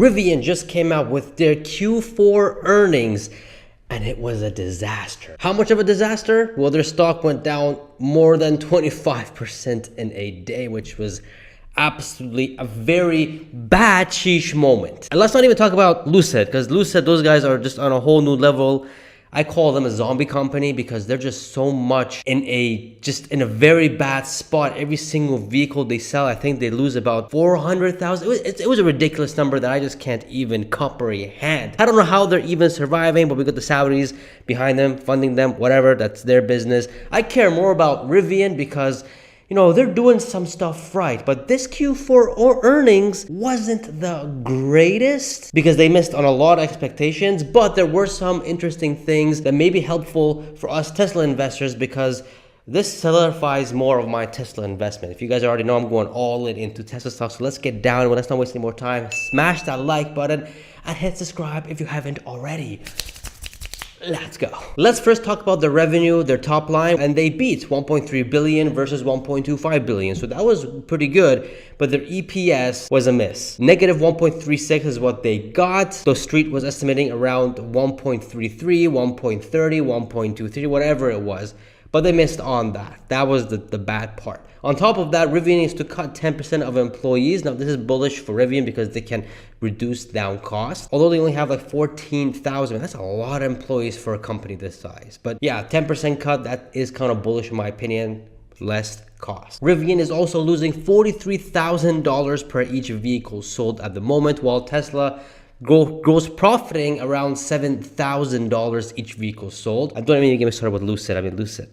Rivian just came out with their Q4 earnings and it was a disaster. How much of a disaster? Well, their stock went down more than 25% in a day, which was absolutely a very bad sheesh moment. And let's not even talk about Lucid, because Lucid, those guys are just on a whole new level. I call them a zombie company because they're just so much in a very bad spot. Every single vehicle they sell, I think they lose about 400,000. It was a ridiculous number that I just can't even comprehend. I don't know how they're even surviving, but we got the Saudis behind them, funding them, whatever, that's their business. I care more about Rivian because they're doing some stuff right, but this Q4 earnings wasn't the greatest because they missed on a lot of expectations, but there were some interesting things that may be helpful for us Tesla investors because this solidifies more of my Tesla investment. If you guys already know, I'm going all in into Tesla stock, so let's get down. Let's not waste any more time. Smash that like button and hit subscribe if you haven't already. Let's go. Let's first talk about the revenue, their top line, and they beat 1.3 billion versus 1.25 billion. So that was pretty good, but their EPS was a miss. Negative 1.36 is what they got. The street was estimating around 1.33, 1.30, 1.23, whatever it was. But they missed on that. That was the bad part. On top of that, Rivian needs to cut 10% of employees. Now, this is bullish for Rivian because they can reduce down costs. Although they only have like 14,000. That's a lot of employees for a company this size. But yeah, 10% cut, that is kind of bullish in my opinion. Less cost. Rivian is also losing $43,000 per each vehicle sold at the moment, while Tesla gross profiting around $7,000 each vehicle sold. I don't even get me started with Lucid.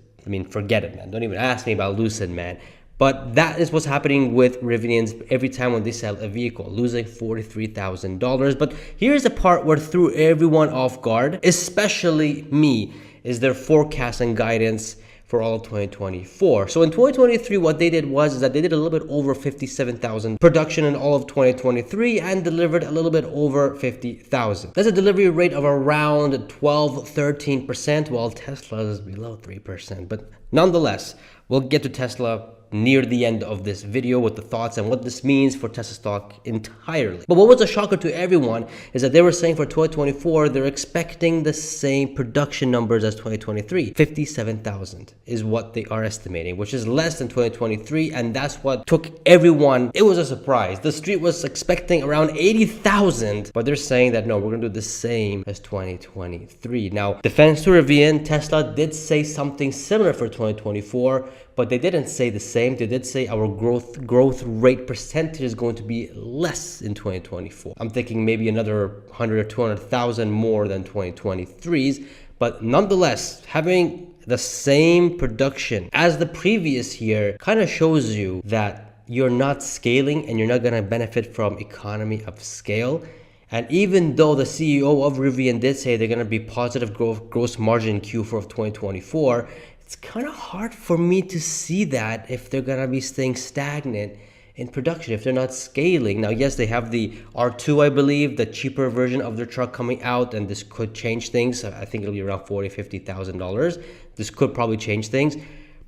Forget it, man. Don't even ask me about Lucid, man. But that is what's happening with Rivians every time when they sell a vehicle, losing $43,000. But here's the part where threw everyone off guard, especially me, is their forecast and guidance for all of 2024. So in 2023, what they did was that they did a little bit over 57,000 production in all of 2023 and delivered a little bit over 50,000. That's a delivery rate of around 12-13%, while Tesla is below 3%. But nonetheless, we'll get to Tesla near the end of this video with the thoughts and what this means for Tesla stock entirely. But what was a shocker to everyone is that they were saying for 2024 they're expecting the same production numbers as 2023. 57,000 is what they are estimating, which is less than 2023, and that's what took everyone. It was a surprise. The street was expecting around 80,000, but they're saying that no, we're gonna do the same as 2023. Now, defense to Rivian, Tesla did say something similar for 2024, but they didn't say the same. They did say our growth rate percentage is going to be less in 2024. I'm thinking maybe another 100 or 200,000 more than 2023's, but nonetheless, having the same production as the previous year kind of shows you that you're not scaling and you're not going to benefit from economy of scale. And even though the CEO of Rivian did say they're going to be positive gross margin in Q4 of 2024, it's kind of hard for me to see that if they're going to be staying stagnant in production, if they're not scaling. Now, yes, they have the R2, I believe, the cheaper version of their truck coming out, and this could change things. I think it'll be around $40,000-$50,000. This could probably change things.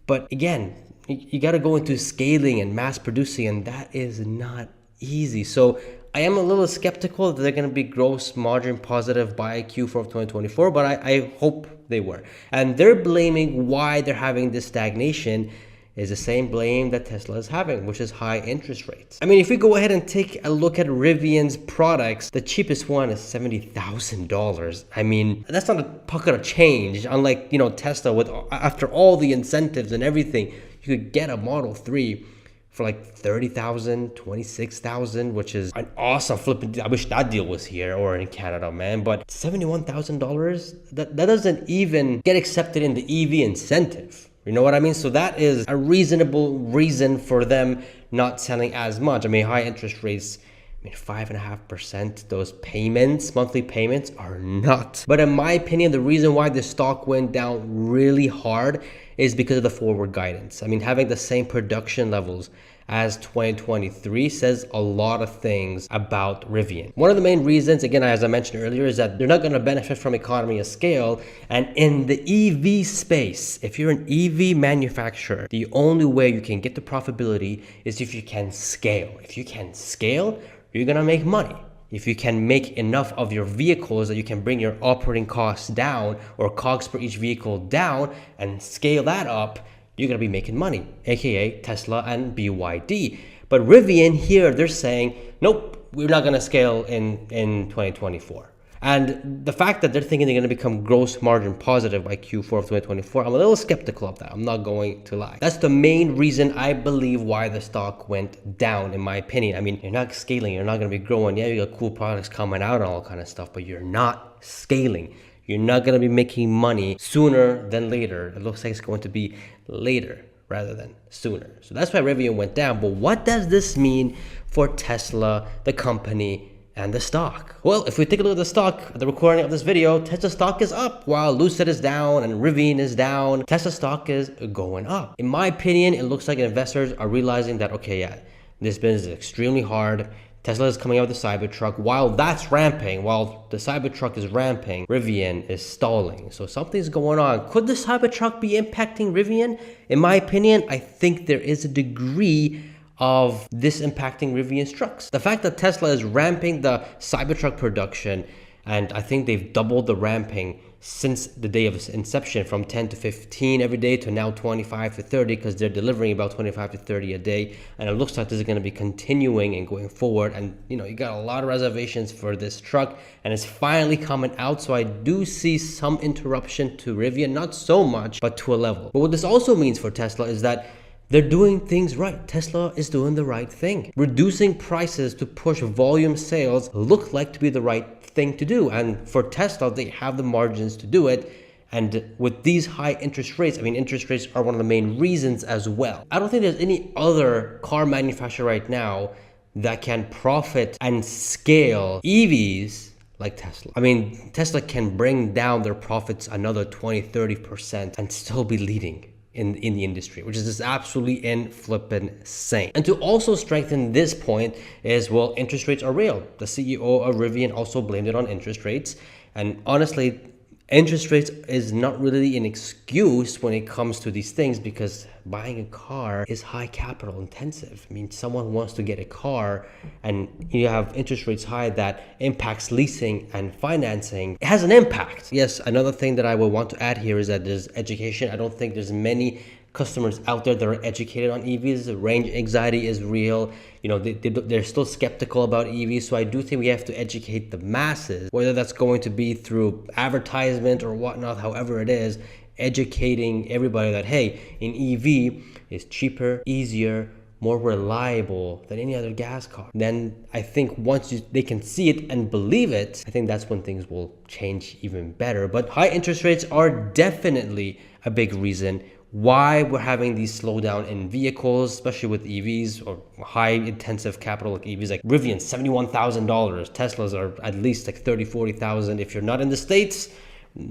But again, you got to go into scaling and mass producing, and that is not easy. So I am a little skeptical that they're going to be gross margin positive by Q4 of 2024, but I hope they were. And they're blaming why they're having this stagnation is the same blame that Tesla is having, which is high interest rates. I mean, if we go ahead and take a look at Rivian's products, the cheapest one is $70,000. I mean, that's not a pocket of change. Unlike, Tesla, with after all the incentives and everything, you could get a Model 3 for like 30,000, 26,000, which is an awesome flip. I wish that deal was here or in Canada, man. But $71,000, that doesn't even get accepted in the EV incentive. You know what I mean? So that is a reasonable reason for them not selling as much. I mean, high interest rates, 5.5%, those payments, monthly payments are nuts. But in my opinion, the reason why the stock went down really hard is because of the forward guidance. I mean, having the same production levels as 2023 says a lot of things about Rivian. One of the main reasons, again, as I mentioned earlier, is that they're not going to benefit from economy of scale. And in the EV space, if you're an EV manufacturer, the only way you can get the profitability is if you can scale. If you can scale, you're going to make money. If you can make enough of your vehicles that you can bring your operating costs down or COGS per each vehicle down and scale that up, you're going to be making money, aka Tesla and BYD. But Rivian here, they're saying, nope, we're not going to scale in 2024. And the fact that they're thinking they're going to become gross margin positive by Q4 of 2024, I'm a little skeptical of that. I'm not going to lie. That's the main reason I believe why the stock went down, in my opinion. I mean, you're not scaling. You're not going to be growing. Yeah, you got cool products coming out and all kind of stuff, but you're not scaling. You're not going to be making money sooner than later. It looks like it's going to be later rather than sooner. So that's why Rivian went down. But what does this mean for Tesla, the company, and the stock? Well, if we take a look at the stock at the recording of this video, Tesla stock is up while Lucid is down and Rivian is down. Tesla stock is going up. In my opinion, it looks like investors are realizing that, okay, yeah, this business is extremely hard. Tesla is coming out with the Cybertruck. While that's ramping, while the Cybertruck is ramping, Rivian is stalling. So something's going on. Could the Cybertruck be impacting Rivian? In my opinion, I think there is a degree of this impacting Rivian's trucks. The fact that Tesla is ramping the Cybertruck production, and I think they've doubled the ramping since the day of inception, from 10 to 15 every day to now 25 to 30, because they're delivering about 25 to 30 a day. And it looks like this is going to be continuing and going forward. And you know, you got a lot of reservations for this truck, and it's finally coming out. So I do see some interruption to Rivian, not so much, but to a level. But what this also means for Tesla is that they're doing things right. Tesla is doing the right thing. Reducing prices to push volume sales look like to be the right thing to do. And for Tesla, they have the margins to do it. And with these high interest rates, I mean, interest rates are one of the main reasons as well. I don't think there's any other car manufacturer right now that can profit and scale EVs like Tesla. I mean, Tesla can bring down their profits another 20-30% and still be leading in the industry, which is just absolutely insane. And to also strengthen this point is, well, interest rates are real. The CEO of Rivian also blamed it on interest rates. And honestly, interest rates is not really an excuse when it comes to these things, because buying a car is high capital intensive. I mean, someone wants to get a car and you have interest rates high that impacts leasing and financing. It has an impact. Yes, another thing that I would want to add here is that there's education. I don't think there's many customers out there that are educated on EVs. The range anxiety is real. You know, they're still skeptical about EVs. So I do think we have to educate the masses, whether that's going to be through advertisement or whatnot, however it is, educating everybody that, hey, an EV is cheaper, easier, more reliable than any other gas car. Then I think once they can see it and believe it, I think that's when things will change even better. But high interest rates are definitely a big reason why we're having these slowdown in vehicles, especially with EVs or high intensive capital like EVs, like Rivian, $71,000. Teslas are at least like 30, 40,000. If you're not in the States,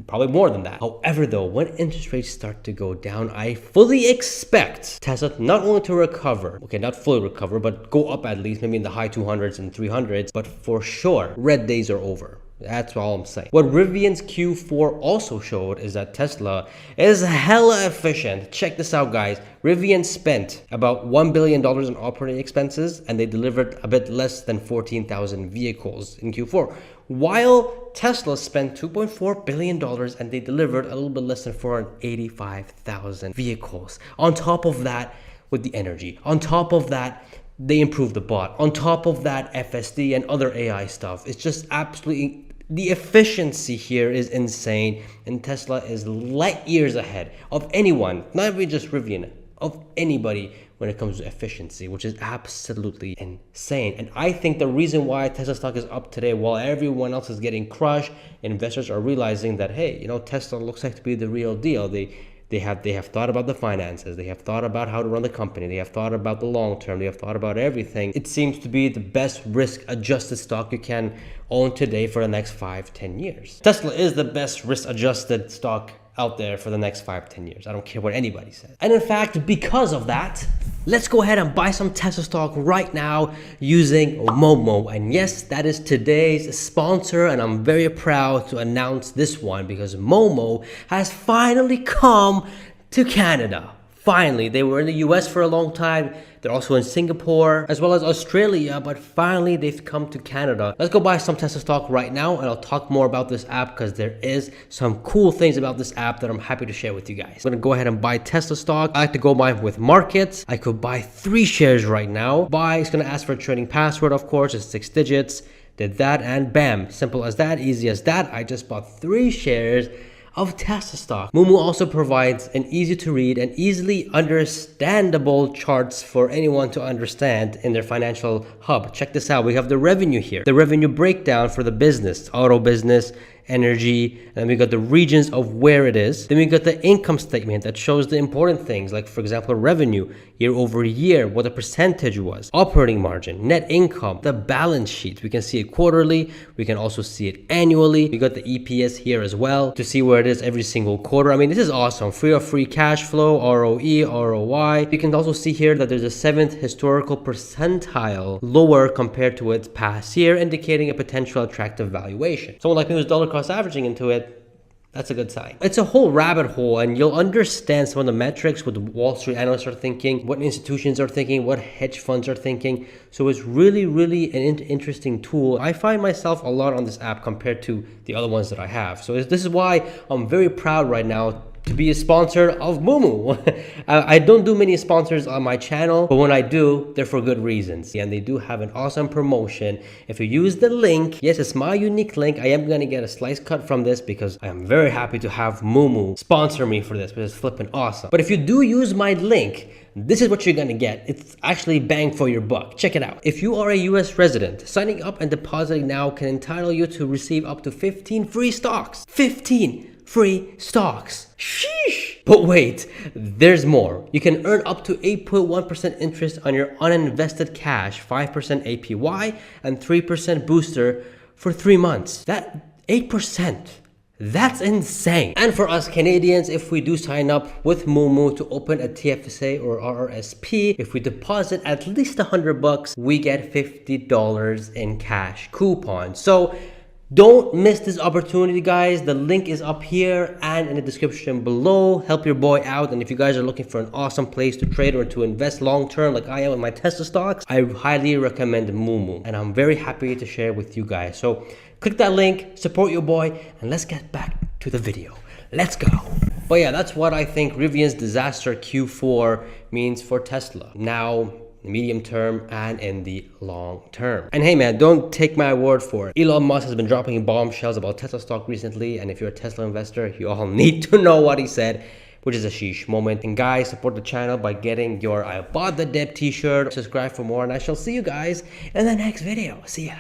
probably more than that. However, though, when interest rates start to go down, I fully expect Tesla not only to recover, okay, not fully recover, but go up at least, maybe in the high 200s and 300s, but for sure, red days are over. That's all I'm saying. What Rivian's Q4 also showed is that Tesla is hella efficient. Check this out, guys. Rivian spent about $1 billion in operating expenses, and they delivered a bit less than 14,000 vehicles in Q4. While Tesla spent $2.4 billion and they delivered a little bit less than 485,000 vehicles. On top of that, with the energy. On top of that, they improved the bot. On top of that, FSD and other AI stuff. It's just absolutely... The efficiency here is insane, and Tesla is light years ahead of anyone, not even just Rivian, of anybody when it comes to efficiency, which is absolutely insane. And I think the reason why Tesla stock is up today while everyone else is getting crushed, investors are realizing that, hey, you know, Tesla looks like to be the real deal. They have thought about the finances. They have thought about how to run the company. They have thought about the long term. They have thought about everything. It seems to be the best risk-adjusted stock you can own today for the next 5-10 years. Tesla is the best risk-adjusted stock out there for the next 5-10 years. I don't care what anybody says. And in fact, because of that, let's go ahead and buy some Tesla stock right now using Momo. And yes, that is today's sponsor, and I'm very proud to announce this one because Momo has finally come to Canada. finally, they were in the US for a long time. They're also in Singapore as well as Australia, but finally they've come to Canada. Let's go buy some Tesla stock right now, and I'll talk more about this app because there is some cool things about this app that I'm happy to share with you guys. I'm gonna go ahead and buy Tesla stock. I like to go buy with markets. I could buy 3 shares right now. Buy, it's gonna ask for a trading password, of course, it's 6 digits. Did that, and bam, simple as that, easy as that. I just bought 3 shares of Tesla stock. Moomoo also provides an easy to read and easily understandable charts for anyone to understand in their financial hub. Check this out. We have the revenue here, the revenue breakdown for the business, auto business, energy, and then we got the regions of where it is. Then we got the income statement that shows the important things, like for example, revenue year over year, what the percentage was, operating margin, net income, the balance sheet. We can see it quarterly. We can also see it annually. We got the EPS here as well to see where it is every single quarter. I mean, this is awesome. Free cash flow, ROE, ROI. You can also see here that there's a 7th historical percentile lower compared to its past year, indicating a potential attractive valuation. Someone like me who's dollar cost averaging into it, that's a good sign. It's a whole rabbit hole, and you'll understand some of the metrics, what the Wall Street analysts are thinking, what institutions are thinking, what hedge funds are thinking. So it's really an interesting tool. I find myself a lot on this app compared to the other ones that I have. So this is why I'm very proud right now to be a sponsor of Moomoo. I don't do many sponsors on my channel, but when I do, they're for good reasons. And they do have an awesome promotion. If you use the link, yes, it's my unique link. I am going to get a slice cut from this because I am very happy to have Moomoo sponsor me for this, because it's flipping awesome. But if you do use my link, this is what you're gonna get. It's actually bang for your buck. Check it out. If you are a US resident, signing up and depositing now can entitle you to receive up to 15 free stocks. 15 free stocks. Sheesh. But wait, there's more. You can earn up to 8.1% interest on your uninvested cash, 5% APY, and 3% booster for 3 months. That 8%. That's insane. And for us Canadians, if we do sign up with Moomoo to open a TSLA or RRSP, if we deposit at least $100, we get $50 in cash coupon. So don't miss this opportunity, guys. The link is up here and in the description below. Help your boy out. And if you guys are looking for an awesome place to trade or to invest long term like I am with my Tesla stocks, I highly recommend Moomoo. And I'm very happy to share with you guys. So click that link, support your boy, and let's get back to the video. Let's go. But yeah, that's what I think Rivian's disaster Q4 means for Tesla. Now, medium term and in the long term. And hey man, don't take my word for it. Elon Musk has been dropping bombshells about Tesla stock recently, and if you're a Tesla investor, you all need to know what he said, which is a sheesh moment. And guys, support the channel by getting your I Bought the Dip t-shirt. Subscribe for more, and I shall see you guys in the next video. See ya.